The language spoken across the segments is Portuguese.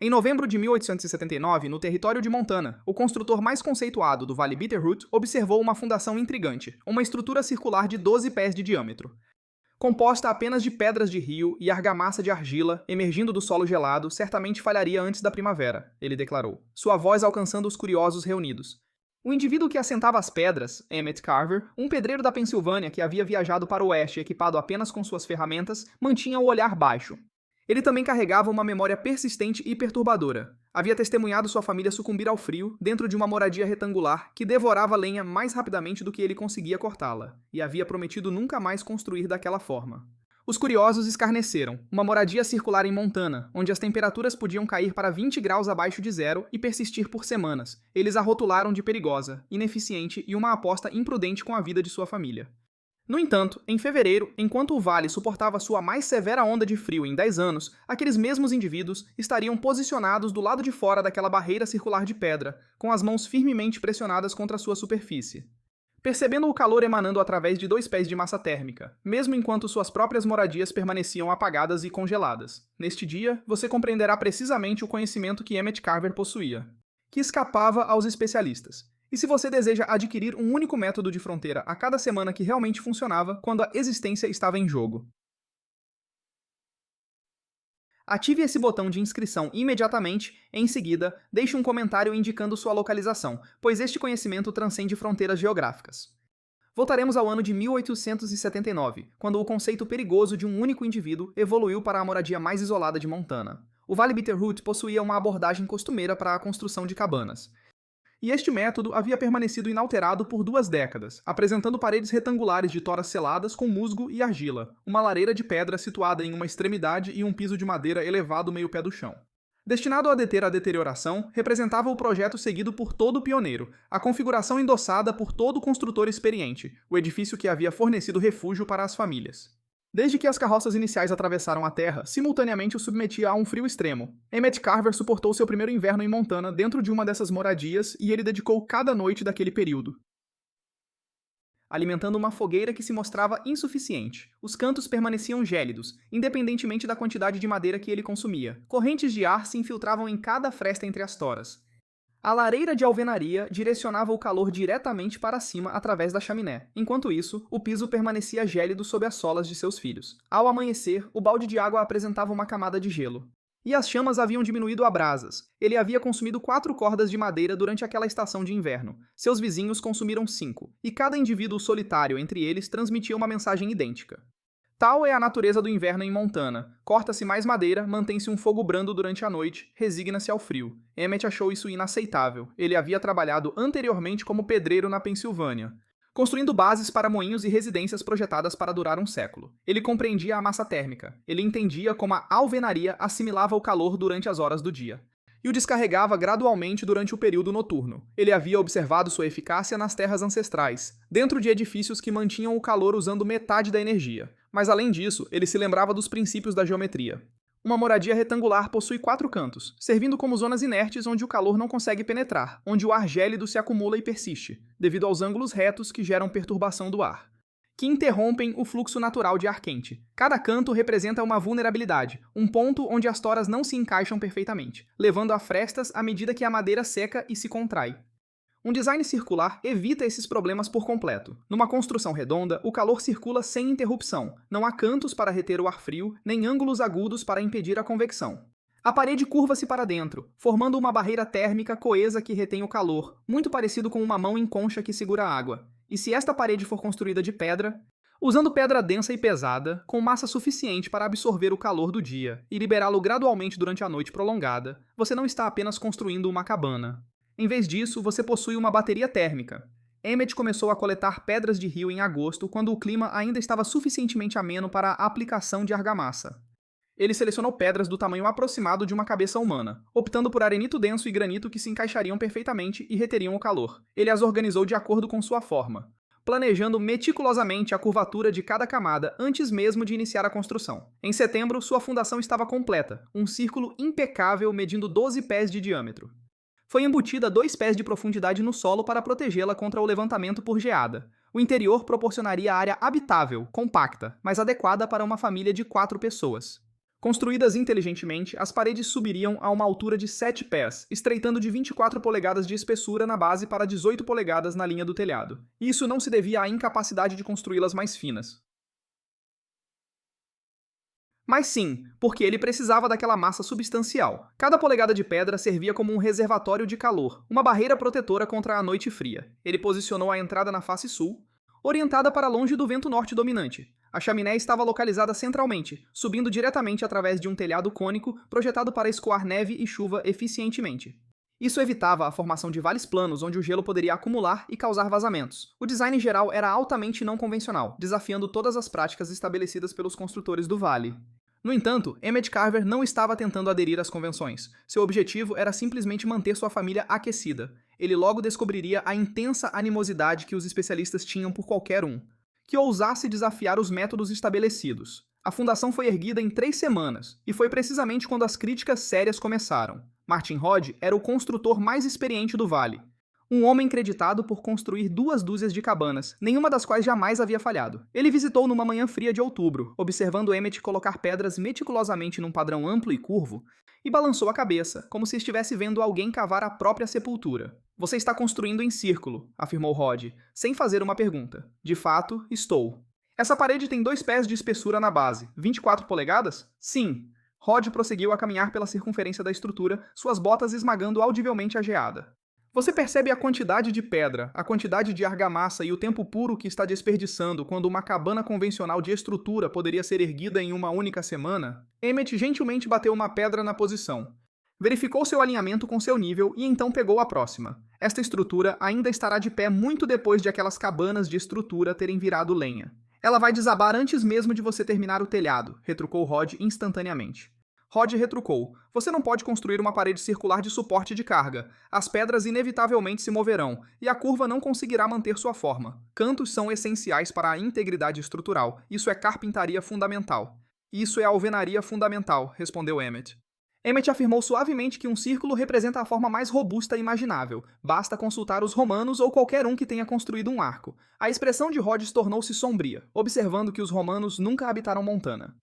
Em novembro de 1879, no território de Montana, o construtor mais conceituado do Vale Bitterroot observou uma fundação intrigante, uma estrutura circular de 12 pés de diâmetro. Composta apenas de pedras de rio e argamassa de argila, emergindo do solo gelado, certamente falharia antes da primavera, ele declarou, sua voz alcançando os curiosos reunidos. O indivíduo que assentava as pedras, Emmett Carver, um pedreiro da Pensilvânia que havia viajado para o oeste equipado apenas com suas ferramentas, mantinha o olhar baixo. Ele também carregava uma memória persistente e perturbadora. Havia testemunhado sua família sucumbir ao frio dentro de uma moradia retangular que devorava lenha mais rapidamente do que ele conseguia cortá-la, e havia prometido nunca mais construir daquela forma. Os curiosos escarneceram. Uma moradia circular em Montana, onde as temperaturas podiam cair para 20 graus abaixo de zero e persistir por semanas. Eles a rotularam de perigosa, ineficiente e uma aposta imprudente com a vida de sua família. No entanto, em fevereiro, enquanto o vale suportava sua mais severa onda de frio em 10 anos, aqueles mesmos indivíduos estariam posicionados do lado de fora daquela barreira circular de pedra, com as mãos firmemente pressionadas contra sua superfície. Percebendo o calor emanando através de 2 pés de massa térmica, mesmo enquanto suas próprias moradias permaneciam apagadas e congeladas. Neste dia, você compreenderá precisamente o conhecimento que Emmett Carver possuía, que escapava aos especialistas. E se você deseja adquirir um único método de fronteira a cada semana que realmente funcionava quando a existência estava em jogo. Ative esse botão de inscrição imediatamente e, em seguida, deixe um comentário indicando sua localização, pois este conhecimento transcende fronteiras geográficas. Voltaremos ao ano de 1879, quando o conceito perigoso de um único indivíduo evoluiu para a moradia mais isolada de Montana. O Vale Bitterroot possuía uma abordagem costumeira para a construção de cabanas. E este método havia permanecido inalterado por 2 décadas, apresentando paredes retangulares de toras seladas com musgo e argila, uma lareira de pedra situada em uma extremidade e um piso de madeira elevado meio pé do chão. Destinado a deter a deterioração, representava o projeto seguido por todo pioneiro, a configuração endossada por todo construtor experiente, o edifício que havia fornecido refúgio para as famílias. Desde que as carroças iniciais atravessaram a terra, simultaneamente o submetia a um frio extremo. Emmett Carver suportou seu primeiro inverno em Montana dentro de uma dessas moradias e ele dedicou cada noite daquele período alimentando uma fogueira que se mostrava insuficiente. Os cantos permaneciam gélidos, independentemente da quantidade de madeira que ele consumia. Correntes de ar se infiltravam em cada fresta entre as toras. A lareira de alvenaria direcionava o calor diretamente para cima através da chaminé. Enquanto isso, o piso permanecia gélido sob as solas de seus filhos. Ao amanhecer, o balde de água apresentava uma camada de gelo. E as chamas haviam diminuído a brasas. Ele havia consumido 4 cordas de madeira durante aquela estação de inverno. Seus vizinhos consumiram 5, e cada indivíduo solitário entre eles transmitia uma mensagem idêntica. Tal é a natureza do inverno em Montana. Corta-se mais madeira, mantém-se um fogo brando durante a noite, resigna-se ao frio. Emmett achou isso inaceitável. Ele havia trabalhado anteriormente como pedreiro na Pensilvânia, construindo bases para moinhos e residências projetadas para durar um século. Ele compreendia a massa térmica. Ele entendia como a alvenaria assimilava o calor durante as horas do dia e o descarregava gradualmente durante o período noturno. Ele havia observado sua eficácia nas terras ancestrais, dentro de edifícios que mantinham o calor usando metade da energia. Mas além disso, ele se lembrava dos princípios da geometria. Uma moradia retangular possui 4 cantos, servindo como zonas inertes onde o calor não consegue penetrar, onde o ar gélido se acumula e persiste, devido aos ângulos retos que geram perturbação do ar, que interrompem o fluxo natural de ar quente. Cada canto representa uma vulnerabilidade, um ponto onde as toras não se encaixam perfeitamente, levando a frestas à medida que a madeira seca e se contrai. Um design circular evita esses problemas por completo. Numa construção redonda, o calor circula sem interrupção. Não há cantos para reter o ar frio, nem ângulos agudos para impedir a convecção. A parede curva-se para dentro, formando uma barreira térmica coesa que retém o calor, muito parecido com uma mão em concha que segura a água. E se esta parede for construída de pedra, usando pedra densa e pesada, com massa suficiente para absorver o calor do dia e liberá-lo gradualmente durante a noite prolongada, você não está apenas construindo uma cabana. Em vez disso, você possui uma bateria térmica. Emmett começou a coletar pedras de rio em agosto, quando o clima ainda estava suficientemente ameno para a aplicação de argamassa. Ele selecionou pedras do tamanho aproximado de uma cabeça humana, optando por arenito denso e granito que se encaixariam perfeitamente e reteriam o calor. Ele as organizou de acordo com sua forma, planejando meticulosamente a curvatura de cada camada antes mesmo de iniciar a construção. Em setembro, sua fundação estava completa, um círculo impecável medindo 12 pés de diâmetro. Foi embutida 2 pés de profundidade no solo para protegê-la contra o levantamento por geada. O interior proporcionaria área habitável, compacta, mas adequada para uma família de 4 pessoas. Construídas inteligentemente, as paredes subiriam a uma altura de 7 pés, estreitando de 24 polegadas de espessura na base para 18 polegadas na linha do telhado. E isso não se devia à incapacidade de construí-las mais finas. Mas sim, porque ele precisava daquela massa substancial. Cada polegada de pedra servia como um reservatório de calor, uma barreira protetora contra a noite fria. Ele posicionou a entrada na face sul, orientada para longe do vento norte dominante. A chaminé estava localizada centralmente, subindo diretamente através de um telhado cônico projetado para escoar neve e chuva eficientemente. Isso evitava a formação de vales planos onde o gelo poderia acumular e causar vazamentos. O design geral era altamente não convencional, desafiando todas as práticas estabelecidas pelos construtores do vale. No entanto, Emmett Carver não estava tentando aderir às convenções. Seu objetivo era simplesmente manter sua família aquecida. Ele logo descobriria a intensa animosidade que os especialistas tinham por qualquer um que ousasse desafiar os métodos estabelecidos. A fundação foi erguida em 3 semanas, e foi precisamente quando as críticas sérias começaram. Martin Rodd era o construtor mais experiente do vale. Um homem creditado por construir 2 dúzias de cabanas, nenhuma das quais jamais havia falhado. Ele visitou numa manhã fria de outubro, observando Emmett colocar pedras meticulosamente num padrão amplo e curvo, e balançou a cabeça, como se estivesse vendo alguém cavar a própria sepultura. Você está construindo em círculo, afirmou Rodd, sem fazer uma pergunta. De fato, estou. Essa parede tem 2 pés de espessura na base, 24 polegadas? Sim. Rodd prosseguiu a caminhar pela circunferência da estrutura, suas botas esmagando audivelmente a geada. Você percebe a quantidade de pedra, a quantidade de argamassa e o tempo puro que está desperdiçando quando uma cabana convencional de estrutura poderia ser erguida em uma única semana? Emmett gentilmente bateu uma pedra na posição. Verificou seu alinhamento com seu nível e então pegou a próxima. Esta estrutura ainda estará de pé muito depois de aquelas cabanas de estrutura terem virado lenha. Ela vai desabar antes mesmo de você terminar o telhado, retrucou Rodd instantaneamente. Rodd retrucou. Você não pode construir uma parede circular de suporte de carga. As pedras inevitavelmente se moverão, e a curva não conseguirá manter sua forma. Cantos são essenciais para a integridade estrutural. Isso é carpintaria fundamental. Isso é alvenaria fundamental, respondeu Emmett. Emmett afirmou suavemente que um círculo representa a forma mais robusta imaginável. Basta consultar os romanos ou qualquer um que tenha construído um arco. A expressão de Rhodes tornou-se sombria, observando que os romanos nunca habitaram Montana.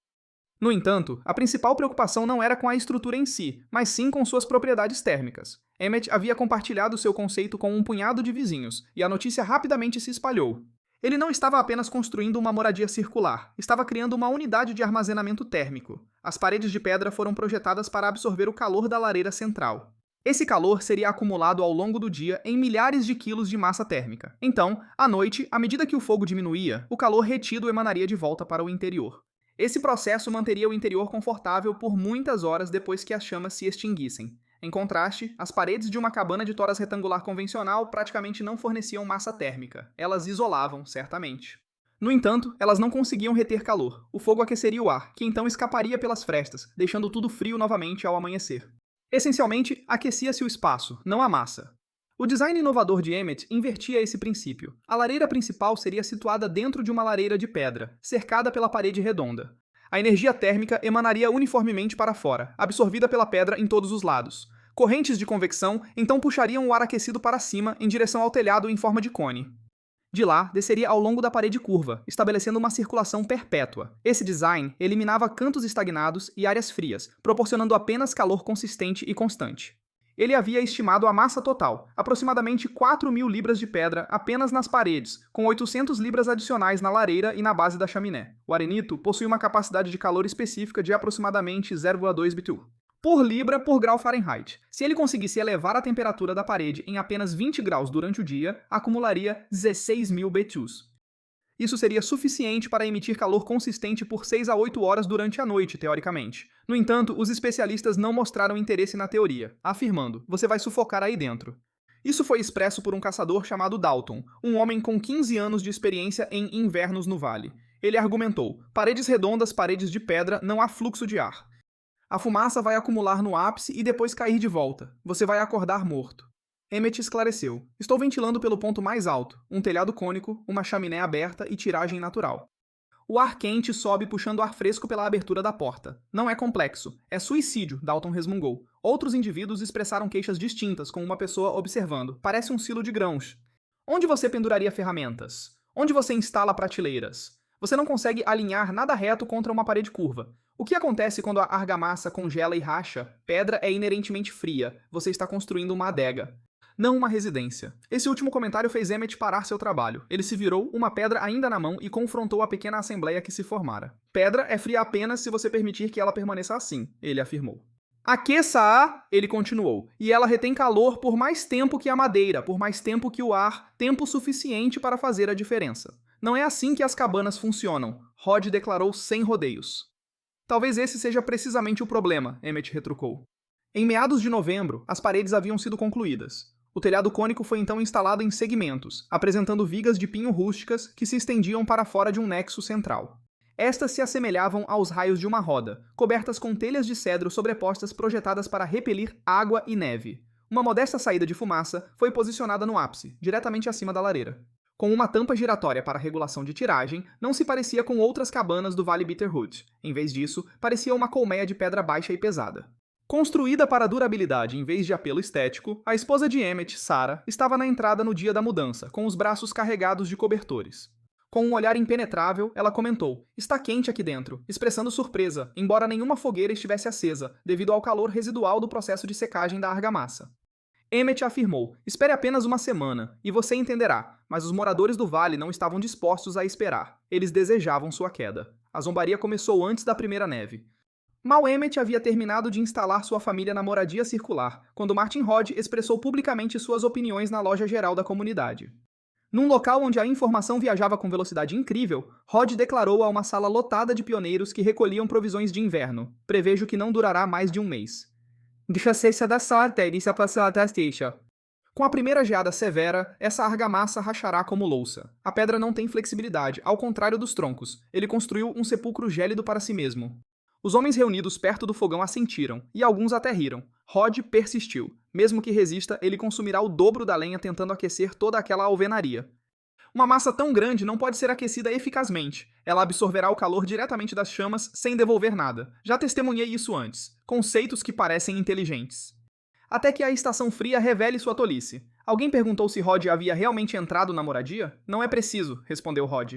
No entanto, a principal preocupação não era com a estrutura em si, mas sim com suas propriedades térmicas. Emmett havia compartilhado seu conceito com um punhado de vizinhos, e a notícia rapidamente se espalhou. Ele não estava apenas construindo uma moradia circular, estava criando uma unidade de armazenamento térmico. As paredes de pedra foram projetadas para absorver o calor da lareira central. Esse calor seria acumulado ao longo do dia em milhares de quilos de massa térmica. Então, à noite, à medida que o fogo diminuía, o calor retido emanaria de volta para o interior. Esse processo manteria o interior confortável por muitas horas depois que as chamas se extinguissem. Em contraste, as paredes de uma cabana de toras retangular convencional praticamente não forneciam massa térmica. Elas isolavam, certamente. No entanto, elas não conseguiam reter calor. O fogo aqueceria o ar, que então escaparia pelas frestas, deixando tudo frio novamente ao amanhecer. Essencialmente, aquecia-se o espaço, não a massa. O design inovador de Emmett invertia esse princípio. A lareira principal seria situada dentro de uma lareira de pedra, cercada pela parede redonda. A energia térmica emanaria uniformemente para fora, absorvida pela pedra em todos os lados. Correntes de convecção então puxariam o ar aquecido para cima em direção ao telhado em forma de cone. De lá, desceria ao longo da parede curva, estabelecendo uma circulação perpétua. Esse design eliminava cantos estagnados e áreas frias, proporcionando apenas calor consistente e constante. Ele havia estimado a massa total, aproximadamente 4.000 libras de pedra apenas nas paredes, com 800 libras adicionais na lareira e na base da chaminé. O arenito possui uma capacidade de calor específica de aproximadamente 0,2 BTU por libra por grau Fahrenheit. Se ele conseguisse elevar a temperatura da parede em apenas 20 graus durante o dia, acumularia 16.000 BTUs. Isso seria suficiente para emitir calor consistente por 6 a 8 horas durante a noite, teoricamente. No entanto, os especialistas não mostraram interesse na teoria, afirmando: você vai sufocar aí dentro. Isso foi expresso por um caçador chamado Dalton, um homem com 15 anos de experiência em invernos no vale. Ele argumentou: paredes redondas, paredes de pedra, não há fluxo de ar. A fumaça vai acumular no ápice e depois cair de volta. Você vai acordar morto. Emmett esclareceu: estou ventilando pelo ponto mais alto, um telhado cônico, uma chaminé aberta e tiragem natural. O ar quente sobe puxando ar fresco pela abertura da porta. Não é complexo. É suicídio, Dalton resmungou. Outros indivíduos expressaram queixas distintas, com uma pessoa observando. Parece um silo de grãos. Onde você penduraria ferramentas? Onde você instala prateleiras? Você não consegue alinhar nada reto contra uma parede curva. O que acontece quando a argamassa congela e racha? Pedra é inerentemente fria. Você está construindo uma adega, não uma residência. Esse último comentário fez Emmett parar seu trabalho. Ele se virou, uma pedra ainda na mão, e confrontou a pequena assembleia que se formara. Pedra é fria apenas se você permitir que ela permaneça assim, ele afirmou. Aqueça-a, ele continuou, e ela retém calor por mais tempo que a madeira, por mais tempo que o ar, tempo suficiente para fazer a diferença. Não é assim que as cabanas funcionam, Rod declarou sem rodeios. Talvez esse seja precisamente o problema, Emmett retrucou. Em meados de novembro, as paredes haviam sido concluídas. O telhado cônico foi então instalado em segmentos, apresentando vigas de pinho rústicas que se estendiam para fora de um nexo central. Estas se assemelhavam aos raios de uma roda, cobertas com telhas de cedro sobrepostas projetadas para repelir água e neve. Uma modesta saída de fumaça foi posicionada no ápice, diretamente acima da lareira. Com uma tampa giratória para regulação de tiragem, não se parecia com outras cabanas do Vale Bitterroot. Em vez disso, parecia uma colmeia de pedra baixa e pesada. Construída para durabilidade em vez de apelo estético, a esposa de Emmett, Sarah, estava na entrada no dia da mudança, com os braços carregados de cobertores. Com um olhar impenetrável, ela comentou: "Está quente aqui dentro", expressando surpresa, embora nenhuma fogueira estivesse acesa, devido ao calor residual do processo de secagem da argamassa. Emmett afirmou: "Espere apenas uma semana, e você entenderá", mas os moradores do vale não estavam dispostos a esperar. Eles desejavam sua queda. A zombaria começou antes da primeira neve. Mal Emmett havia terminado de instalar sua família na moradia circular, quando Martin Rod expressou publicamente suas opiniões na loja geral da comunidade. Num local onde a informação viajava com velocidade incrível, Rod declarou a uma sala lotada de pioneiros que recolhiam provisões de inverno: "Prevejo que não durará mais de um mês." Com a primeira geada severa, essa argamassa rachará como louça. A pedra não tem flexibilidade, ao contrário dos troncos. Ele construiu um sepulcro gélido para si mesmo. Os homens reunidos perto do fogão assentiram, e alguns até riram. Rod persistiu. Mesmo que resista, ele consumirá o dobro da lenha tentando aquecer toda aquela alvenaria. Uma massa tão grande não pode ser aquecida eficazmente. Ela absorverá o calor diretamente das chamas sem devolver nada. Já testemunhei isso antes. Conceitos que parecem inteligentes. Até que a estação fria revele sua tolice. Alguém perguntou se Rod havia realmente entrado na moradia? "Não é preciso", respondeu Rod.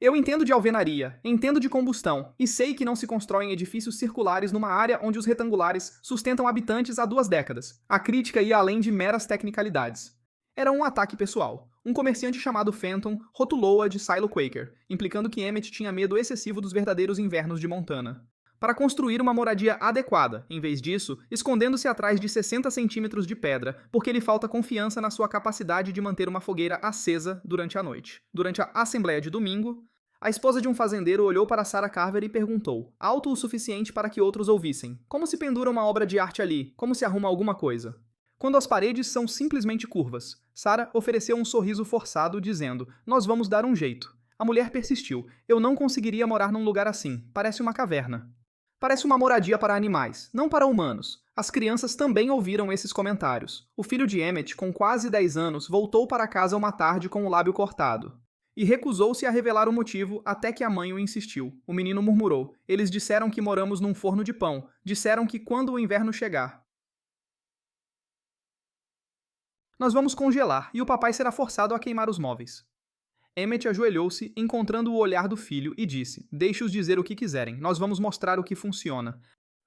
"Eu entendo de alvenaria, entendo de combustão, e sei que não se constroem edifícios circulares numa área onde os retangulares sustentam habitantes há 2 décadas. A crítica ia além de meras tecnicalidades." Era um ataque pessoal. Um comerciante chamado Fenton rotulou-a de Silo Quaker, implicando que Emmett tinha medo excessivo dos verdadeiros invernos de Montana. Para construir uma moradia adequada, em vez disso, escondendo-se atrás de 60 centímetros de pedra, porque lhe falta confiança na sua capacidade de manter uma fogueira acesa durante a noite. Durante a assembleia de domingo, a esposa de um fazendeiro olhou para Sarah Carver e perguntou, alto o suficiente para que outros ouvissem: "Como se pendura uma obra de arte ali? Como se arruma alguma coisa?" "Quando as paredes são simplesmente curvas." Sarah ofereceu um sorriso forçado, dizendo: "Nós vamos dar um jeito." A mulher persistiu: "Eu não conseguiria morar num lugar assim. Parece uma caverna." Parece uma moradia para animais, não para humanos. As crianças também ouviram esses comentários. O filho de Emmett, com quase 10 anos, voltou para casa uma tarde com o lábio cortado. E recusou-se a revelar o motivo até que a mãe o insistiu. O menino murmurou: "Eles disseram que moramos num forno de pão. Disseram que quando o inverno chegar, nós vamos congelar e o papai será forçado a queimar os móveis." Emmett ajoelhou-se, encontrando o olhar do filho, e disse: "Deixe-os dizer o que quiserem, nós vamos mostrar o que funciona."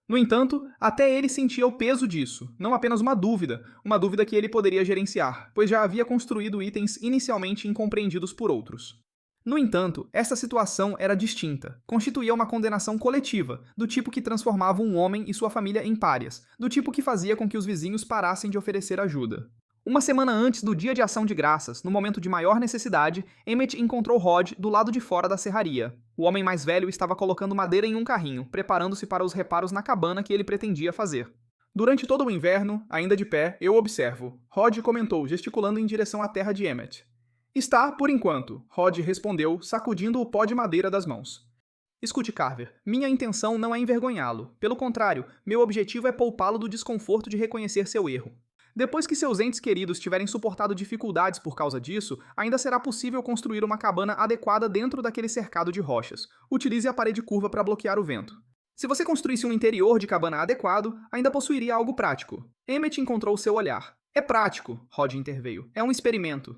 No entanto, até ele sentia o peso disso, não apenas uma dúvida que ele poderia gerenciar, pois já havia construído itens inicialmente incompreendidos por outros. No entanto, essa situação era distinta. Constituía uma condenação coletiva, do tipo que transformava um homem e sua família em párias, do tipo que fazia com que os vizinhos parassem de oferecer ajuda. Uma semana antes do Dia de Ação de Graças, no momento de maior necessidade, Emmett encontrou Rod do lado de fora da serraria. O homem mais velho estava colocando madeira em um carrinho, preparando-se para os reparos na cabana que ele pretendia fazer. "Durante todo o inverno, ainda de pé, eu observo", Rod comentou, gesticulando em direção à terra de Emmett. "Está, por enquanto", Rod respondeu, sacudindo o pó de madeira das mãos. "Escute, Carver, minha intenção não é envergonhá-lo. Pelo contrário, meu objetivo é poupá-lo do desconforto de reconhecer seu erro. Depois que seus entes queridos tiverem suportado dificuldades por causa disso, ainda será possível construir uma cabana adequada dentro daquele cercado de rochas. Utilize a parede curva para bloquear o vento. Se você construísse um interior de cabana adequado, ainda possuiria algo prático." Emmett encontrou seu olhar. "É prático", Rod interveio. "É um experimento."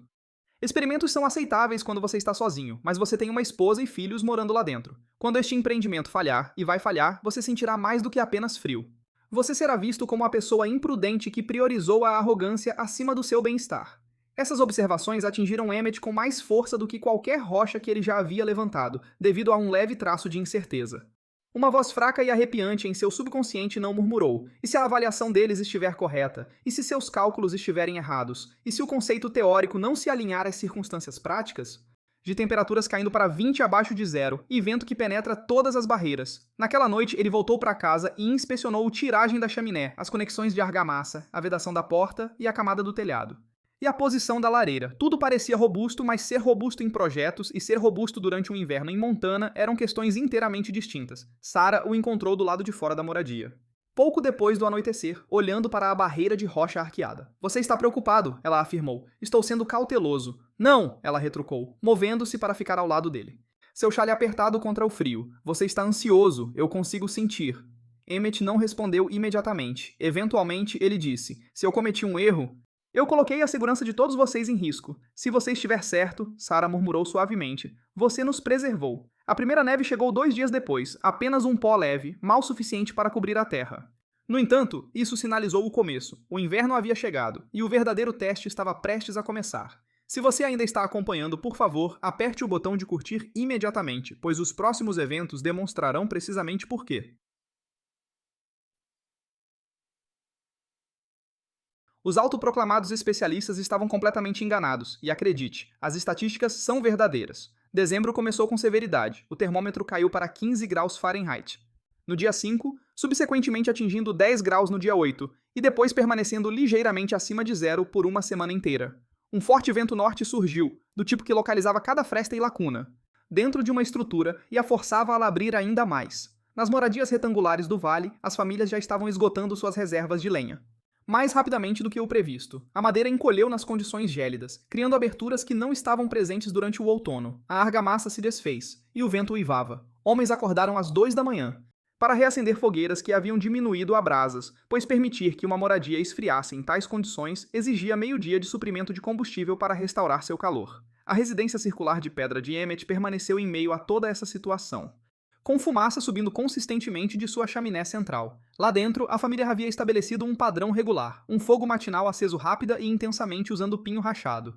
Experimentos são aceitáveis quando você está sozinho, mas você tem uma esposa e filhos morando lá dentro. Quando este empreendimento falhar, e vai falhar, você sentirá mais do que apenas frio. Você será visto como uma pessoa imprudente que priorizou a arrogância acima do seu bem-estar. Essas observações atingiram Emmett com mais força do que qualquer rocha que ele já havia levantado, devido a um leve traço de incerteza. Uma voz fraca e arrepiante em seu subconsciente não murmurou: e se a avaliação deles estiver correta? E se seus cálculos estiverem errados? E se o conceito teórico não se alinhar às circunstâncias práticas? De temperaturas caindo para 20 abaixo de zero e vento que penetra todas as barreiras. Naquela noite, ele voltou para casa e inspecionou a tiragem da chaminé, as conexões de argamassa, a vedação da porta e a camada do telhado. E a posição da lareira. Tudo parecia robusto, mas ser robusto em projetos e ser robusto durante um inverno em Montana eram questões inteiramente distintas. Sarah o encontrou do lado de fora da moradia. Pouco depois do anoitecer, olhando para a barreira de rocha arqueada. Você está preocupado, ela afirmou. Estou sendo cauteloso. Não, ela retrucou, movendo-se para ficar ao lado dele. Seu chale apertado contra o frio. Você está ansioso, eu consigo sentir. Emmett não respondeu imediatamente. Eventualmente, ele disse: se eu cometi um erro, eu coloquei a segurança de todos vocês em risco. Se você estiver certo, Sarah murmurou suavemente, você nos preservou. A primeira neve chegou 2 dias depois, apenas um pó leve, mal suficiente para cobrir a terra. No entanto, isso sinalizou o começo. O inverno havia chegado, e o verdadeiro teste estava prestes a começar. Se você ainda está acompanhando, por favor, aperte o botão de curtir imediatamente, pois os próximos eventos demonstrarão precisamente por quê. Os autoproclamados especialistas estavam completamente enganados, e acredite, as estatísticas são verdadeiras. Dezembro começou com severidade, o termômetro caiu para 15 graus Fahrenheit. No dia 5, subsequentemente atingindo 10 graus no dia 8, e depois permanecendo ligeiramente acima de zero por uma semana inteira. Um forte vento norte surgiu, do tipo que localizava cada fresta e lacuna, dentro de uma estrutura e a forçava a abrir ainda mais. Nas moradias retangulares do vale, as famílias já estavam esgotando suas reservas de lenha. Mais rapidamente do que o previsto. A madeira encolheu nas condições gélidas, criando aberturas que não estavam presentes durante o outono. A argamassa se desfez, e o vento uivava. Homens acordaram às 2 da manhã, para reacender fogueiras que haviam diminuído a brasas, pois permitir que uma moradia esfriasse em tais condições exigia meio-dia de suprimento de combustível para restaurar seu calor. A residência circular de pedra de Emmett permaneceu em meio a toda essa situação, com fumaça subindo consistentemente de sua chaminé central. Lá dentro, a família havia estabelecido um padrão regular, um fogo matinal aceso rápida e intensamente usando pinho rachado.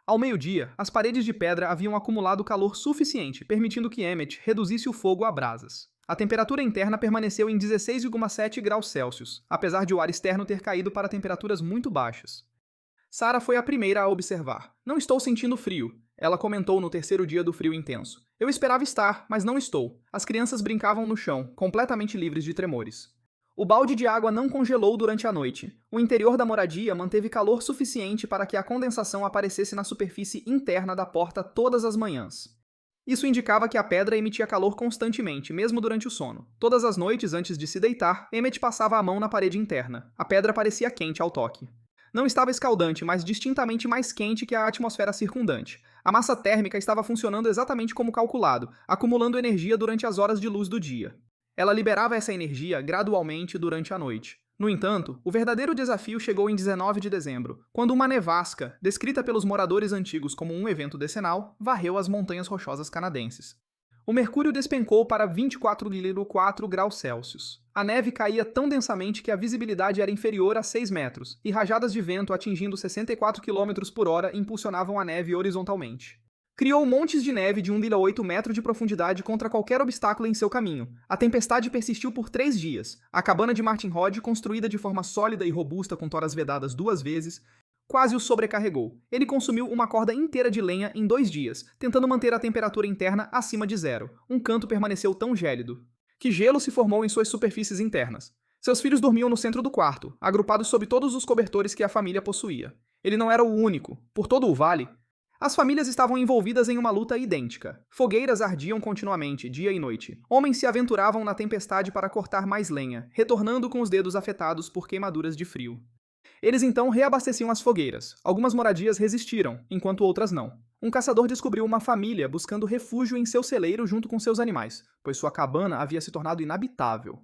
Ao meio-dia, as paredes de pedra haviam acumulado calor suficiente, permitindo que Emmett reduzisse o fogo a brasas. A temperatura interna permaneceu em 16,7 graus Celsius, apesar de o ar externo ter caído para temperaturas muito baixas. Sarah foi a primeira a observar. Não estou sentindo frio, ela comentou no terceiro dia do frio intenso. Eu esperava estar, mas não estou. As crianças brincavam no chão, completamente livres de tremores. O balde de água não congelou durante a noite. O interior da moradia manteve calor suficiente para que a condensação aparecesse na superfície interna da porta todas as manhãs. Isso indicava que a pedra emitia calor constantemente, mesmo durante o sono. Todas as noites, antes de se deitar, Emmett passava a mão na parede interna. A pedra parecia quente ao toque. Não estava escaldante, mas distintamente mais quente que a atmosfera circundante. A massa térmica estava funcionando exatamente como calculado, acumulando energia durante as horas de luz do dia. Ela liberava essa energia gradualmente durante a noite. No entanto, o verdadeiro desafio chegou em 19 de dezembro, quando uma nevasca, descrita pelos moradores antigos como um evento decenal, varreu as montanhas rochosas canadenses. O mercúrio despencou para 24,4 graus Celsius. A neve caía tão densamente que a visibilidade era inferior a 6 metros, e rajadas de vento atingindo 64 km por hora impulsionavam a neve horizontalmente. Criou montes de neve de 1,8 metro de profundidade contra qualquer obstáculo em seu caminho. A tempestade persistiu por 3 dias. A cabana de Martin Rod, construída de forma sólida e robusta com toras vedadas 2 vezes, quase o sobrecarregou. Ele consumiu uma corda inteira de lenha em 2 dias, tentando manter a temperatura interna acima de zero. Um canto permaneceu tão gélido que gelo se formou em suas superfícies internas. Seus filhos dormiam no centro do quarto, agrupados sob todos os cobertores que a família possuía. Ele não era o único. Por todo o vale, as famílias estavam envolvidas em uma luta idêntica. Fogueiras ardiam continuamente, dia e noite. Homens se aventuravam na tempestade para cortar mais lenha, retornando com os dedos afetados por queimaduras de frio. Eles então reabasteciam as fogueiras. Algumas moradias resistiram, enquanto outras não. Um caçador descobriu uma família buscando refúgio em seu celeiro junto com seus animais, pois sua cabana havia se tornado inabitável.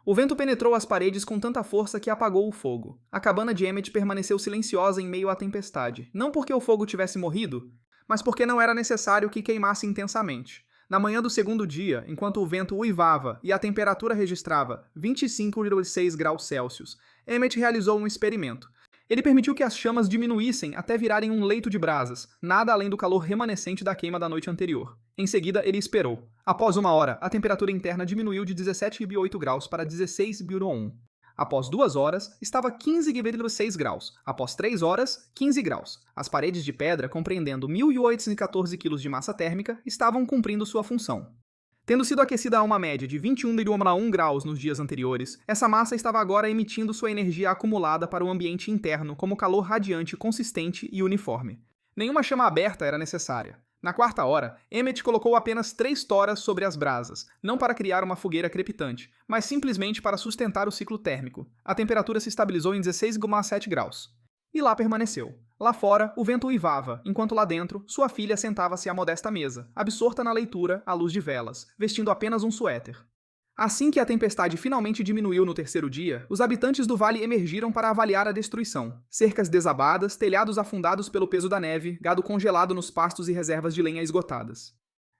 O vento penetrou as paredes com tanta força que apagou o fogo. A cabana de Emmett permaneceu silenciosa em meio à tempestade, não porque o fogo tivesse morrido, mas porque não era necessário que queimasse intensamente. Na manhã do segundo dia, enquanto o vento uivava e a temperatura registrava 25,6 graus Celsius, Emmett realizou um experimento. Ele permitiu que as chamas diminuíssem até virarem um leito de brasas, nada além do calor remanescente da queima da noite anterior. Em seguida, ele esperou. Após 1 hora, a temperatura interna diminuiu de 17,8 graus para 16,1. Após 2 horas, estava 15,6 graus. Após 3 horas, 15 graus. As paredes de pedra, compreendendo 1.814 kg de massa térmica, estavam cumprindo sua função. Tendo sido aquecida a uma média de 21,1 graus nos dias anteriores, essa massa estava agora emitindo sua energia acumulada para o ambiente interno como calor radiante consistente e uniforme. Nenhuma chama aberta era necessária. Na 4ª hora, Emmett colocou apenas 3 toras sobre as brasas, não para criar uma fogueira crepitante, mas simplesmente para sustentar o ciclo térmico. A temperatura se estabilizou em 16,7 graus. E lá permaneceu. Lá fora, o vento uivava, enquanto lá dentro, sua filha sentava-se à modesta mesa, absorta na leitura, à luz de velas, vestindo apenas um suéter. Assim que a tempestade finalmente diminuiu no 3º dia, os habitantes do vale emergiram para avaliar a destruição. Cercas desabadas, telhados afundados pelo peso da neve, gado congelado nos pastos e reservas de lenha esgotadas.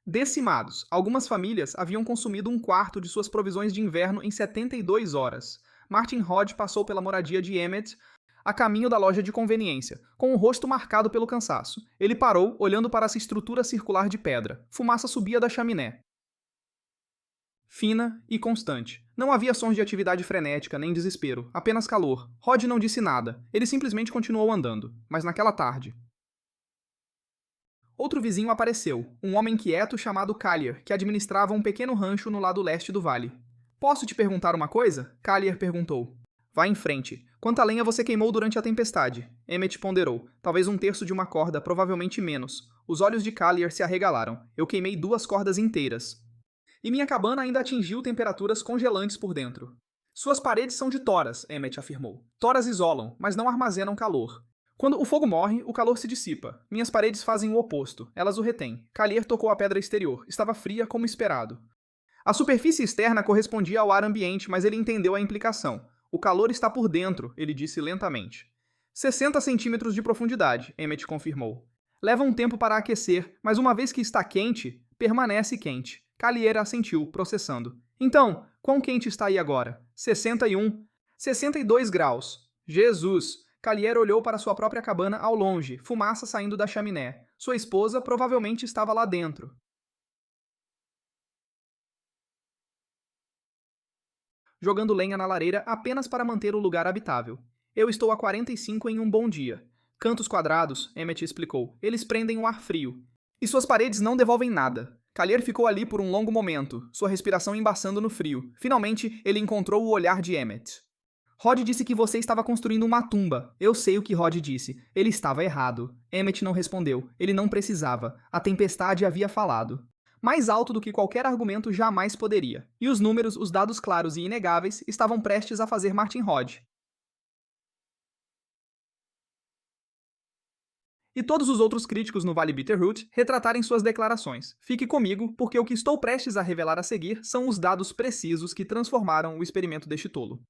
Decimados, algumas famílias haviam consumido 1/4 de suas provisões de inverno em 72 horas. Martin Hodge passou pela moradia de Emmett a caminho da loja de conveniência, com o rosto marcado pelo cansaço. Ele parou, olhando para essa estrutura circular de pedra. Fumaça subia da chaminé, fina e constante. Não havia sons de atividade frenética, nem desespero, apenas calor. Rod não disse nada, ele simplesmente continuou andando. Mas naquela tarde, outro vizinho apareceu, um homem quieto chamado Collier, que administrava um pequeno rancho no lado leste do vale. Posso te perguntar uma coisa? Collier perguntou. Vá em frente. Quanta lenha você queimou durante a tempestade? Emmett ponderou. Talvez 1/3 de uma corda, provavelmente menos. Os olhos de Collier se arregalaram. Eu queimei 2 cordas inteiras. E minha cabana ainda atingiu temperaturas congelantes por dentro. Suas paredes são de toras, Emmett afirmou. Toras isolam, mas não armazenam calor. Quando o fogo morre, o calor se dissipa. Minhas paredes fazem o oposto. Elas o retêm. Collier tocou a pedra exterior. Estava fria como esperado. A superfície externa correspondia ao ar ambiente, mas ele entendeu a implicação. O calor está por dentro, ele disse lentamente. 60 centímetros de profundidade, Emmett confirmou. Leva um tempo para aquecer, mas uma vez que está quente, permanece quente. Collier assentiu, processando. Então, quão quente está aí agora? 61. 62 graus. Jesus! Collier olhou para sua própria cabana ao longe, fumaça saindo da chaminé. Sua esposa provavelmente estava lá dentro. Jogando lenha na lareira apenas para manter o lugar habitável. Eu estou a 45 em um bom dia. Cantos quadrados, Emmett explicou. Eles prendem o ar frio. E suas paredes não devolvem nada. Collier ficou ali por um longo momento, sua respiração embaçando no frio. Finalmente, ele encontrou o olhar de Emmett. Rod disse que você estava construindo uma tumba. Eu sei o que Rod disse. Ele estava errado. Emmett não respondeu. Ele não precisava. A tempestade havia falado. Mais alto do que qualquer argumento jamais poderia. E os números, os dados claros e inegáveis, estavam prestes a fazer Martin Hodge e todos os outros críticos no Vale Bitterroot retratarem suas declarações. Fique comigo, porque o que estou prestes a revelar a seguir são os dados precisos que transformaram o experimento deste tolo.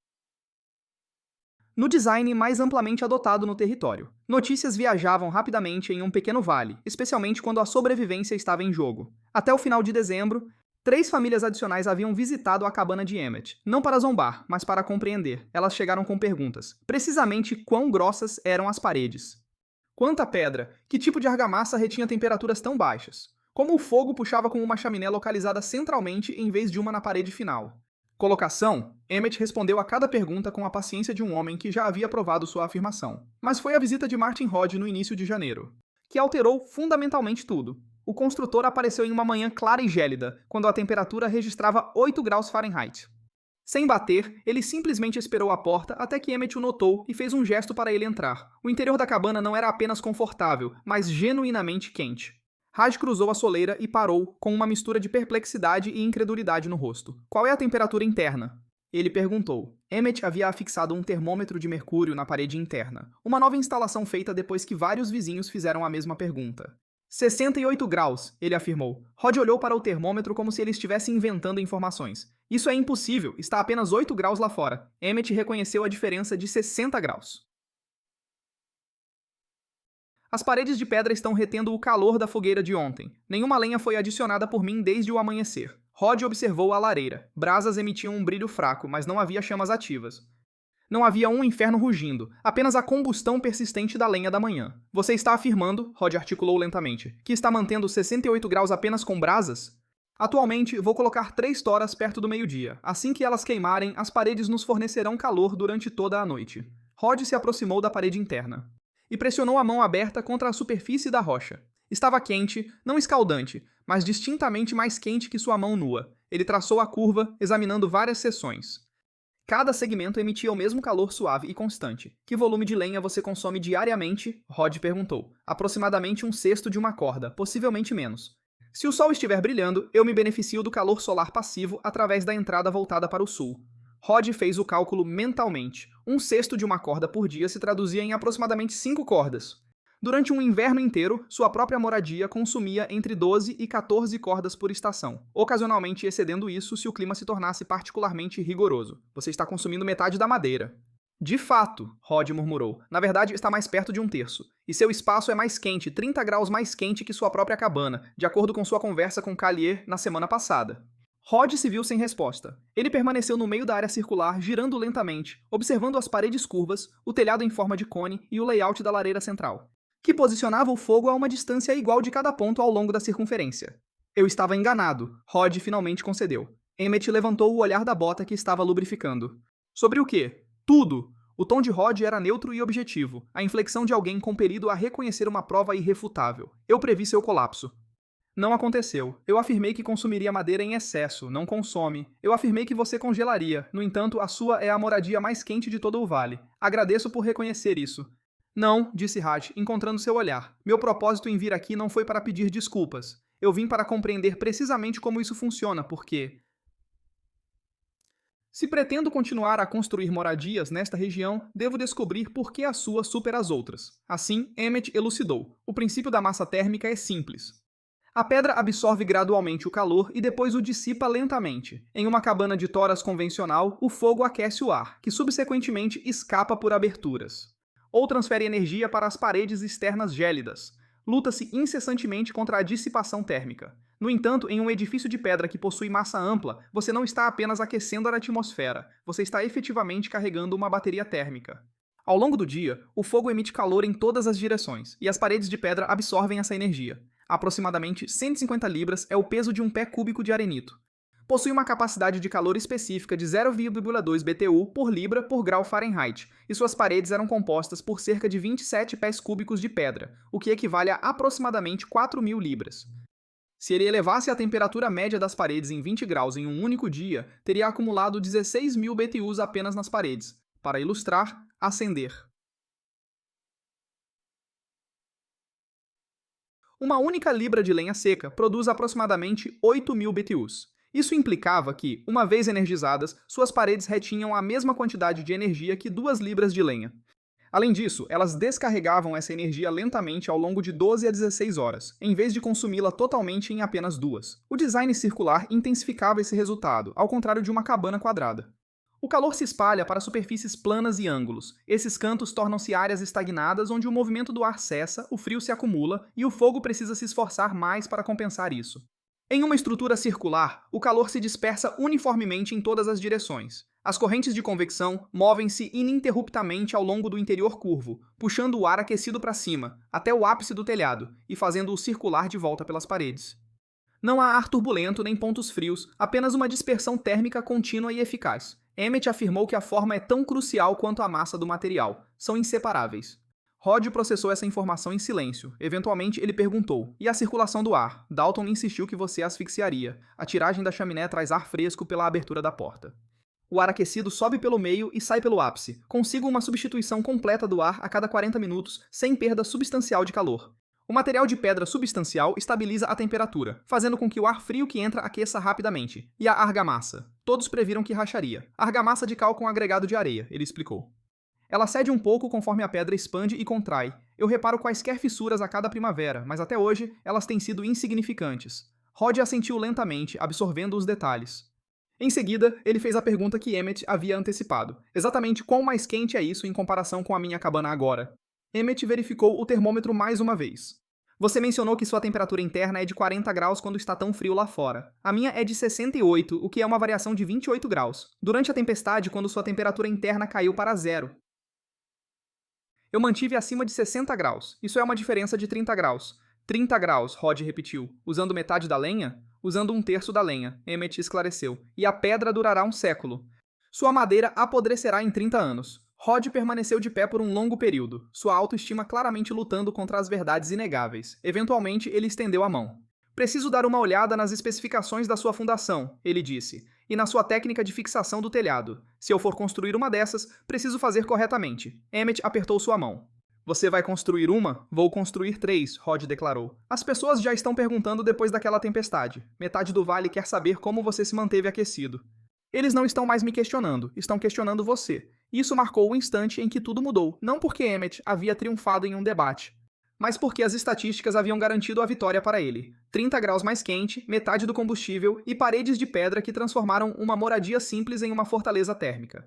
No design mais amplamente adotado no território, notícias viajavam rapidamente em um pequeno vale, especialmente quando a sobrevivência estava em jogo. Até o final de dezembro, 3 famílias adicionais haviam visitado a cabana de Emmett, não para zombar, mas para compreender. Elas chegaram com perguntas. Precisamente quão grossas eram as paredes? Quanta pedra? Que tipo de argamassa retinha temperaturas tão baixas? Como o fogo puxava com uma chaminé localizada centralmente em vez de uma na parede final? Colocação? Emmett respondeu a cada pergunta com a paciência de um homem que já havia provado sua afirmação. Mas foi a visita de Martin Hodge no início de janeiro, que alterou fundamentalmente tudo. O construtor apareceu em uma manhã clara e gélida, quando a temperatura registrava 8 graus Fahrenheit. Sem bater, ele simplesmente esperou a porta até que Emmett o notou e fez um gesto para ele entrar. O interior da cabana não era apenas confortável, mas genuinamente quente. Hodge cruzou a soleira e parou, com uma mistura de perplexidade e incredulidade no rosto. Qual é a temperatura interna? Ele perguntou. Emmett havia afixado um termômetro de mercúrio na parede interna, uma nova instalação feita depois que vários vizinhos fizeram a mesma pergunta. 68 graus, ele afirmou. Rod olhou para o termômetro como se ele estivesse inventando informações. Isso é impossível, está apenas 8 graus lá fora. Emmett reconheceu a diferença de 60 graus. As paredes de pedra estão retendo o calor da fogueira de ontem. Nenhuma lenha foi adicionada por mim desde o amanhecer. Rod observou a lareira. Brasas emitiam um brilho fraco, mas não havia chamas ativas. Não havia um inferno rugindo, apenas a combustão persistente da lenha da manhã. Você está afirmando, Rod articulou lentamente, que está mantendo 68 graus apenas com brasas? Atualmente, vou colocar 3 toras perto do meio-dia. Assim que elas queimarem, as paredes nos fornecerão calor durante toda a noite. Rod se aproximou da parede interna e pressionou a mão aberta contra a superfície da rocha. Estava quente, não escaldante, mas distintamente mais quente que sua mão nua. Ele traçou a curva, examinando várias seções. Cada segmento emitia o mesmo calor suave e constante. Que volume de lenha você consome diariamente? Rod perguntou. Aproximadamente 1/6 de uma corda, possivelmente menos. Se o sol estiver brilhando, eu me beneficio do calor solar passivo através da entrada voltada para o sul. Rod fez o cálculo mentalmente. 1/6 de uma corda por dia se traduzia em aproximadamente 5 cordas. Durante um inverno inteiro, sua própria moradia consumia entre 12 e 14 cordas por estação, ocasionalmente excedendo isso se o clima se tornasse particularmente rigoroso. Você está consumindo metade da madeira. De fato, Rod murmurou. Na verdade, está mais perto de 1/3. E seu espaço é mais quente, 30 graus mais quente que sua própria cabana, de acordo com sua conversa com Collier na semana passada. Rod se viu sem resposta. Ele permaneceu no meio da área circular, girando lentamente, observando as paredes curvas, o telhado em forma de cone e o layout da lareira central, que posicionava o fogo a uma distância igual de cada ponto ao longo da circunferência. Eu estava enganado. Rod finalmente concedeu. Emmett levantou o olhar da bota que estava lubrificando. Sobre o quê? Tudo! O tom de Rod era neutro e objetivo, a inflexão de alguém compelido a reconhecer uma prova irrefutável. Eu previ seu colapso. Não aconteceu. Eu afirmei que consumiria madeira em excesso, não consome. Eu afirmei que você congelaria. No entanto, a sua é a moradia mais quente de todo o vale. Agradeço por reconhecer isso. Não, disse Raj, encontrando seu olhar. Meu propósito em vir aqui não foi para pedir desculpas. Eu vim para compreender precisamente como isso funciona, porque... Se pretendo continuar a construir moradias nesta região, devo descobrir por que a sua supera as outras. Assim, Emmett elucidou. O princípio da massa térmica é simples. A pedra absorve gradualmente o calor e depois o dissipa lentamente. Em uma cabana de toras convencional, o fogo aquece o ar, que subsequentemente escapa por aberturas. Ou transfere energia para as paredes externas gélidas. Luta-se incessantemente contra a dissipação térmica. No entanto, em um edifício de pedra que possui massa ampla, você não está apenas aquecendo a atmosfera, você está efetivamente carregando uma bateria térmica. Ao longo do dia, o fogo emite calor em todas as direções, e as paredes de pedra absorvem essa energia. Aproximadamente 150 libras é o peso de um pé cúbico de arenito. Possui uma capacidade de calor específica de 0,2 BTU por libra por grau Fahrenheit, e suas paredes eram compostas por cerca de 27 pés cúbicos de pedra, o que equivale a aproximadamente 4.000 libras. Se ele elevasse a temperatura média das paredes em 20 graus em um único dia, teria acumulado 16.000 BTUs apenas nas paredes. Para ilustrar, acender. Uma única libra de lenha seca produz aproximadamente 8.000 BTUs. Isso implicava que, uma vez energizadas, suas paredes retinham a mesma quantidade de energia que 2 libras de lenha. Além disso, elas descarregavam essa energia lentamente ao longo de 12 a 16 horas, em vez de consumi-la totalmente em apenas 2. O design circular intensificava esse resultado, ao contrário de uma cabana quadrada. O calor se espalha para superfícies planas e ângulos. Esses cantos tornam-se áreas estagnadas onde o movimento do ar cessa, o frio se acumula e o fogo precisa se esforçar mais para compensar isso. Em uma estrutura circular, o calor se dispersa uniformemente em todas as direções. As correntes de convecção movem-se ininterruptamente ao longo do interior curvo, puxando o ar aquecido para cima, até o ápice do telhado, e fazendo-o circular de volta pelas paredes. Não há ar turbulento nem pontos frios, apenas uma dispersão térmica contínua e eficaz. Emmett afirmou que a forma é tão crucial quanto a massa do material. São inseparáveis. Rod processou essa informação em silêncio. Eventualmente, ele perguntou: e a circulação do ar? Dalton insistiu que você asfixiaria. A tiragem da chaminé traz ar fresco pela abertura da porta. O ar aquecido sobe pelo meio e sai pelo ápice. Consigo uma substituição completa do ar a cada 40 minutos, sem perda substancial de calor. O material de pedra substancial estabiliza a temperatura, fazendo com que o ar frio que entra aqueça rapidamente. E a argamassa? Todos previram que racharia. Argamassa de cal com agregado de areia, ele explicou. Ela cede um pouco conforme a pedra expande e contrai. Eu reparo quaisquer fissuras a cada primavera, mas até hoje elas têm sido insignificantes. Rod assentiu lentamente, absorvendo os detalhes. Em seguida, ele fez a pergunta que Emmett havia antecipado. Exatamente quão mais quente é isso em comparação com a minha cabana agora? Emmett verificou o termômetro mais uma vez. Você mencionou que sua temperatura interna é de 40 graus quando está tão frio lá fora. A minha é de 68, o que é uma variação de 28 graus. Durante a tempestade, quando sua temperatura interna caiu para zero, eu mantive acima de 60 graus. Isso é uma diferença de 30 graus. 30 graus, Rod repetiu. Usando metade da lenha? Usando um terço da lenha, Emmett esclareceu. E a pedra durará um século. Sua madeira apodrecerá em 30 anos. Rod permaneceu de pé por um longo período, sua autoestima claramente lutando contra as verdades inegáveis. Eventualmente, ele estendeu a mão. Preciso dar uma olhada nas especificações da sua fundação, ele disse, e na sua técnica de fixação do telhado. Se eu for construir uma dessas, preciso fazer corretamente. Emmett apertou sua mão. Você vai construir uma? Vou construir 3, Rod declarou. As pessoas já estão perguntando depois daquela tempestade. Metade do vale quer saber como você se manteve aquecido. Eles não estão mais me questionando, estão questionando você. Isso marcou o instante em que tudo mudou, não porque Emmett havia triunfado em um debate, mas porque as estatísticas haviam garantido a vitória para ele. 30 graus mais quente, metade do combustível e paredes de pedra que transformaram uma moradia simples em uma fortaleza térmica.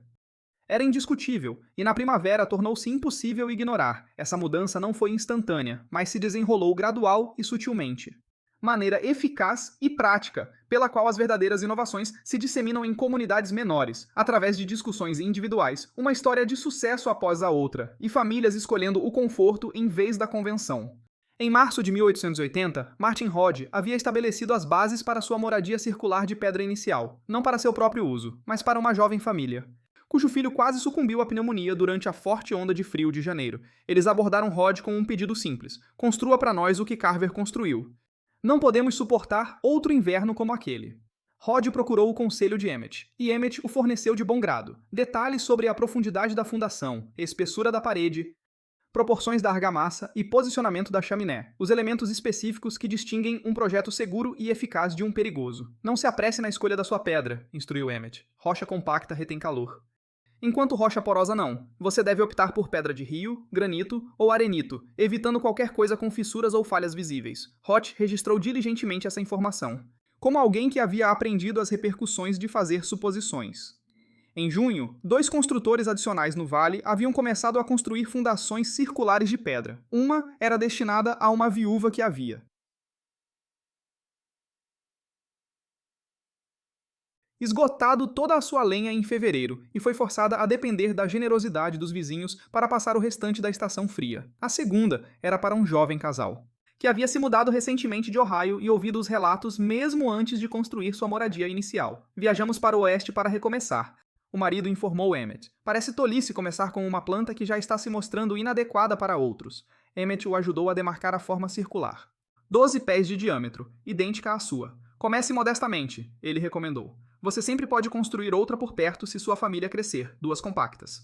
Era indiscutível, e na primavera tornou-se impossível ignorar. Essa mudança não foi instantânea, mas se desenrolou gradual e sutilmente. Maneira eficaz e prática, pela qual as verdadeiras inovações se disseminam em comunidades menores, através de discussões individuais, uma história de sucesso após a outra, e famílias escolhendo o conforto em vez da convenção. Em março de 1880, Martin Rod havia estabelecido as bases para sua moradia circular de pedra inicial, não para seu próprio uso, mas para uma jovem família, cujo filho quase sucumbiu à pneumonia durante a forte onda de frio de janeiro. Eles abordaram Rod com um pedido simples: construa para nós o que Carver construiu. Não podemos suportar outro inverno como aquele. Rod procurou o conselho de Emmett, e Emmett o forneceu de bom grado. Detalhes sobre a profundidade da fundação, espessura da parede, proporções da argamassa e posicionamento da chaminé, os elementos específicos que distinguem um projeto seguro e eficaz de um perigoso. Não se apresse na escolha da sua pedra, instruiu Emmett. Rocha compacta retém calor. Enquanto rocha porosa não. Você deve optar por pedra de rio, granito ou arenito, evitando qualquer coisa com fissuras ou falhas visíveis. Roth registrou diligentemente essa informação, como alguém que havia aprendido as repercussões de fazer suposições. Em junho, 2 construtores adicionais no vale haviam começado a construir fundações circulares de pedra. Uma era destinada a uma viúva que havia esgotado toda a sua lenha em fevereiro e foi forçada a depender da generosidade dos vizinhos para passar o restante da estação fria. A segunda era para um jovem casal, que havia se mudado recentemente de Ohio e ouvido os relatos mesmo antes de construir sua moradia inicial. Viajamos para o oeste para recomeçar, o marido informou Emmett. Parece tolice começar com uma planta que já está se mostrando inadequada para outros. Emmett o ajudou a demarcar a forma circular. 12 pés de diâmetro, idêntica à sua. Comece modestamente, ele recomendou. Você sempre pode construir outra por perto se sua família crescer, 2 compactas.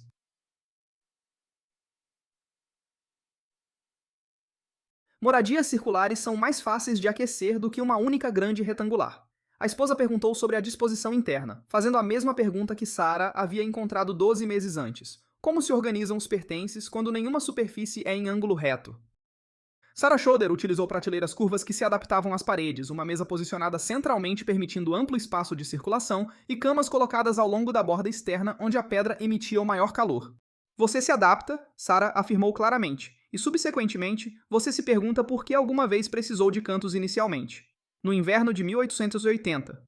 Moradias circulares são mais fáceis de aquecer do que uma única grande retangular. A esposa perguntou sobre a disposição interna, fazendo a mesma pergunta que Sarah havia encontrado 12 meses antes. Como se organizam os pertences quando nenhuma superfície é em ângulo reto? Sarah Schroeder utilizou prateleiras curvas que se adaptavam às paredes, uma mesa posicionada centralmente permitindo amplo espaço de circulação e camas colocadas ao longo da borda externa onde a pedra emitia o maior calor. Você se adapta, Sarah afirmou claramente, e subsequentemente você se pergunta por que alguma vez precisou de cantos inicialmente. No inverno de 1880.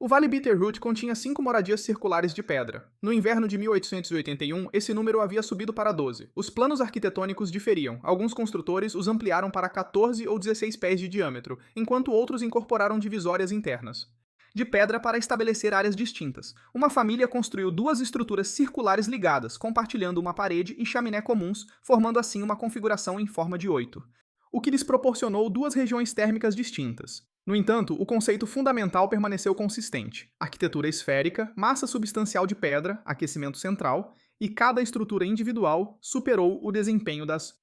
O Vale Bitterroot continha 5 moradias circulares de pedra. No inverno de 1881, esse número havia subido para 12. Os planos arquitetônicos diferiam. Alguns construtores os ampliaram para 14 ou 16 pés de diâmetro, enquanto outros incorporaram divisórias internas de pedra para estabelecer áreas distintas. Uma família construiu 2 estruturas circulares ligadas, compartilhando uma parede e chaminé comuns, formando assim uma configuração em forma de 8, o que lhes proporcionou 2 regiões térmicas distintas. No entanto, o conceito fundamental permaneceu consistente: arquitetura esférica, massa substancial de pedra, aquecimento central, e cada estrutura individual superou o desempenho das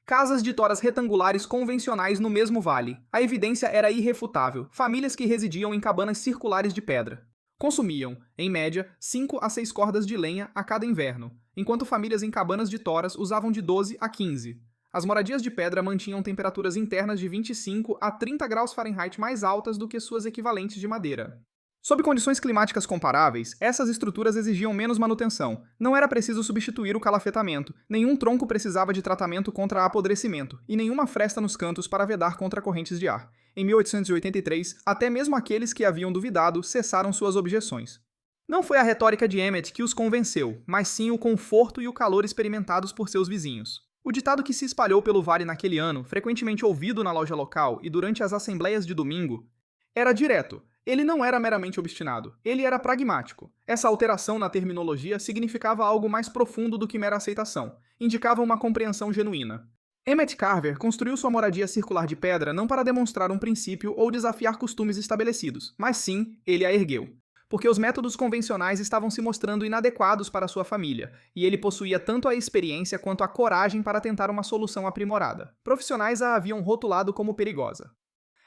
casas de toras retangulares convencionais no mesmo vale. A evidência era irrefutável: famílias que residiam em cabanas circulares de pedra. Consumiam, em média, 5 a 6 cordas de lenha a cada inverno, enquanto famílias em cabanas de toras usavam de 12 a 15. As moradias de pedra mantinham temperaturas internas de 25 a 30 graus Fahrenheit mais altas do que suas equivalentes de madeira. Sob condições climáticas comparáveis, essas estruturas exigiam menos manutenção. Não era preciso substituir o calafetamento, nenhum tronco precisava de tratamento contra apodrecimento, e nenhuma fresta nos cantos para vedar contra correntes de ar. Em 1883, até mesmo aqueles que haviam duvidado cessaram suas objeções. Não foi a retórica de Emmett que os convenceu, mas sim o conforto e o calor experimentados por seus vizinhos. O ditado que se espalhou pelo vale naquele ano, frequentemente ouvido na loja local e durante as assembleias de domingo, era direto. Ele não era meramente obstinado, ele era pragmático. Essa alteração na terminologia significava algo mais profundo do que mera aceitação, indicava uma compreensão genuína. Emmett Carver construiu sua moradia circular de pedra não para demonstrar um princípio ou desafiar costumes estabelecidos, mas sim, ele a ergueu. Porque os métodos convencionais estavam se mostrando inadequados para sua família, e ele possuía tanto a experiência quanto a coragem para tentar uma solução aprimorada. Profissionais a haviam rotulado como perigosa.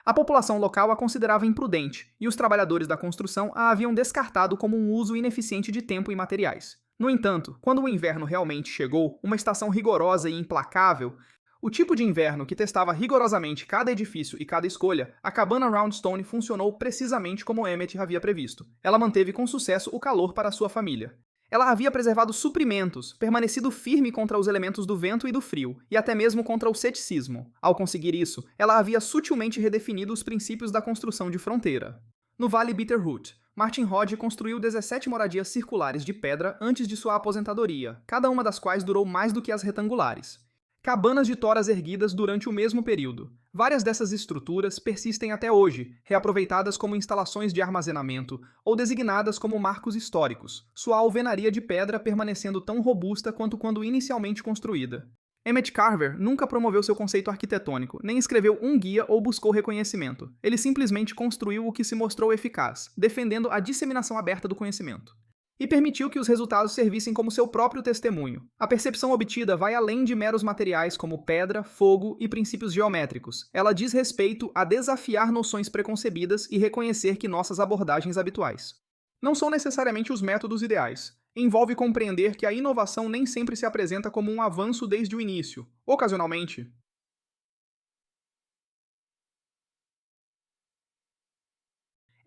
A população local a considerava imprudente, e os trabalhadores da construção a haviam descartado como um uso ineficiente de tempo e materiais. No entanto, quando o inverno realmente chegou, uma estação rigorosa e implacável, o tipo de inverno que testava rigorosamente cada edifício e cada escolha, a cabana Roundstone funcionou precisamente como Emmett havia previsto. Ela manteve com sucesso o calor para sua família. Ela havia preservado suprimentos, permanecido firme contra os elementos do vento e do frio, e até mesmo contra o ceticismo. Ao conseguir isso, ela havia sutilmente redefinido os princípios da construção de fronteira. No Vale Bitterroot, Martin Hodge construiu 17 moradias circulares de pedra antes de sua aposentadoria, cada uma das quais durou mais do que as retangulares. Cabanas de toras erguidas durante o mesmo período. Várias dessas estruturas persistem até hoje, reaproveitadas como instalações de armazenamento ou designadas como marcos históricos, sua alvenaria de pedra permanecendo tão robusta quanto quando inicialmente construída. Emmett Carver nunca promoveu seu conceito arquitetônico, nem escreveu um guia ou buscou reconhecimento. Ele simplesmente construiu o que se mostrou eficaz, defendendo a disseminação aberta do conhecimento. E permitiu que os resultados servissem como seu próprio testemunho. A percepção obtida vai além de meros materiais como pedra, fogo e princípios geométricos. Ela diz respeito a desafiar noções preconcebidas e reconhecer que nossas abordagens habituais não são necessariamente os métodos ideais. Envolve compreender que a inovação nem sempre se apresenta como um avanço desde o início. Ocasionalmente,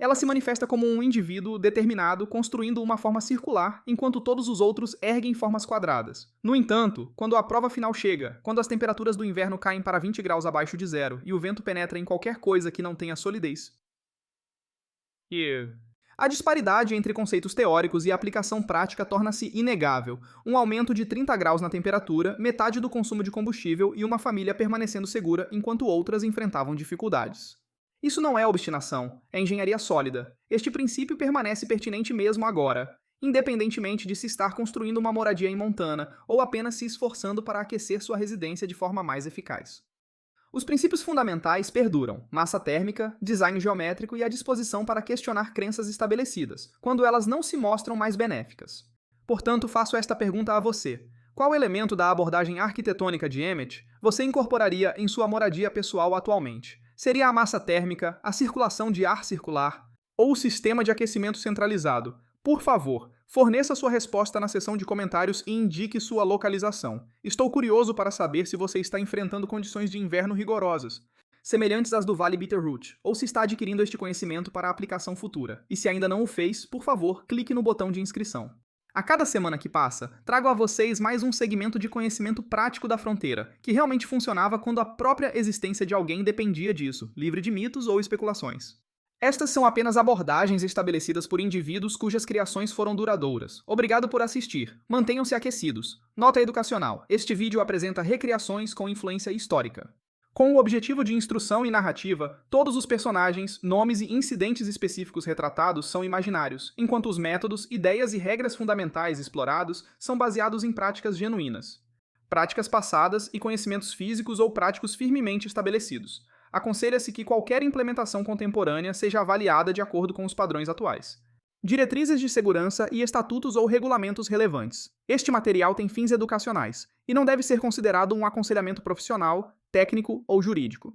ela se manifesta como um indivíduo determinado construindo uma forma circular, enquanto todos os outros erguem formas quadradas. No entanto, quando a prova final chega, quando as temperaturas do inverno caem para 20 graus abaixo de zero e o vento penetra em qualquer coisa que não tenha solidez, a disparidade entre conceitos teóricos e a aplicação prática torna-se inegável. Um aumento de 30 graus na temperatura, metade do consumo de combustível e uma família permanecendo segura enquanto outras enfrentavam dificuldades. Isso não é obstinação, é engenharia sólida. Este princípio permanece pertinente mesmo agora, independentemente de se estar construindo uma moradia em Montana ou apenas se esforçando para aquecer sua residência de forma mais eficaz. Os princípios fundamentais perduram: massa térmica, design geométrico e a disposição para questionar crenças estabelecidas, quando elas não se mostram mais benéficas. Portanto, faço esta pergunta a você. Qual elemento da abordagem arquitetônica de Emmett você incorporaria em sua moradia pessoal atualmente? Seria a massa térmica, a circulação de ar circular ou o sistema de aquecimento centralizado? Por favor, forneça sua resposta na seção de comentários e indique sua localização. Estou curioso para saber se você está enfrentando condições de inverno rigorosas, semelhantes às do Vale Bitterroot, ou se está adquirindo este conhecimento para a aplicação futura. E se ainda não o fez, por favor, clique no botão de inscrição. A cada semana que passa, trago a vocês mais um segmento de conhecimento prático da fronteira, que realmente funcionava quando a própria existência de alguém dependia disso, livre de mitos ou especulações. Estas são apenas abordagens estabelecidas por indivíduos cujas criações foram duradouras. Obrigado por assistir. Mantenham-se aquecidos. Nota educacional: este vídeo apresenta recriações com influência histórica. Com o objetivo de instrução e narrativa, todos os personagens, nomes e incidentes específicos retratados são imaginários, enquanto os métodos, ideias e regras fundamentais explorados são baseados em práticas genuínas. Práticas passadas e conhecimentos físicos ou práticos firmemente estabelecidos. Aconselha-se que qualquer implementação contemporânea seja avaliada de acordo com os padrões atuais. Diretrizes de segurança e estatutos ou regulamentos relevantes. Este material tem fins educacionais e não deve ser considerado um aconselhamento profissional, técnico ou jurídico.